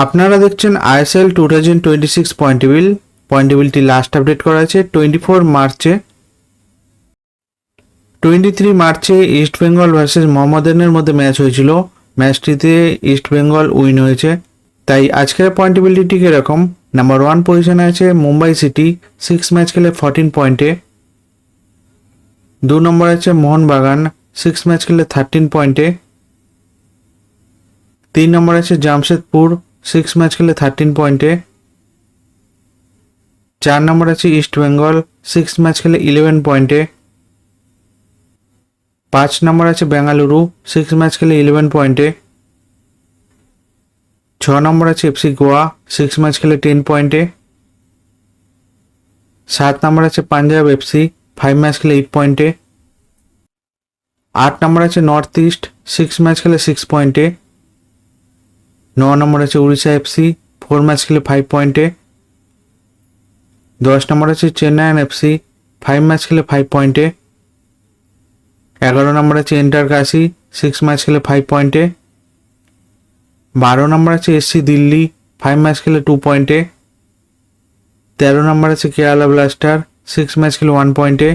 আপনারা দেখছেন ISL 2026 point টেবিলটি লাস্ট আপডেট করা আছে 24 মার্চে। 23 মার্চে ইস্ট বেঙ্গল ভার্সেস মোহামেডানের মধ্যে ম্যাচ হয়েছিল। ম্যাচটিতে ইস্ট বেঙ্গল উইন হয়েছে। তাই আজকের পয়েন্ট টেবিলটি এরকম: নাম্বার 1 পজিশনে আছে মুম্বাই সিটি, 6 ম্যাচ খেলে 14 পয়েন্টে। 2 নম্বর আছে মোহনবাগান, 6 ম্যাচ খেলে 13 পয়েন্টে। 3 নম্বর আছে জামশেদপুর, 6 ম্যাচ খেলে 13 পয়েন্টে। 4 নম্বর আছে ইস্ট বেঙ্গল, 6 ম্যাচ খেলে 11 পয়েন্টে। 5 নম্বর আছে বেঙ্গালুরু, 6 ম্যাচ খেলে 11 পয়েন্টে। 6 নম্বর আছে এফসি গোয়া, 6 ম্যাচ খেলে 10 পয়েন্টে। 7 নম্বর আছে পাঞ্জাব এফসি, 5 ম্যাচ খেলে 8 পয়েন্টে। 8 নম্বর আছে নর্থ ইস্ট, 6 ম্যাচ খেলে 6 পয়েন্টে। 9 নম্বর আছে উড়িষ্যা এফসি, 4 ম্যাচ খেলে 5 পয়েন্টে। 10 নম্বর আছে চেন্নাইন এফসি, 5 ম্যাচ খেলে 5 পয়েন্টে। 11 নম্বর আছে এন্টারকাশি, 6 ম্যাচ খেলে 5 পয়েন্টে। 12 নম্বর আছে এসসি দিল্লি, 5 ম্যাচ খেলে 2 পয়েন্টে। 13 নম্বর আছে কেরালা ব্লাস্টার, 6 ম্যাচ খেলে 1 পয়েন্টে।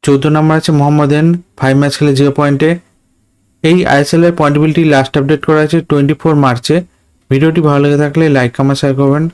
14 নম্বর আছে মোহামেডান, 5 ম্যাচ খেলে 0 পয়েন্টে। এই আইএসএল এর পয়েন্ট টেবিলটি লাস্ট আপডেট করা আছে 24 মার্চে। ভিডিওটি ভালো লেগে থাকলে লাইক কমেন্ট শেয়ার করবেন।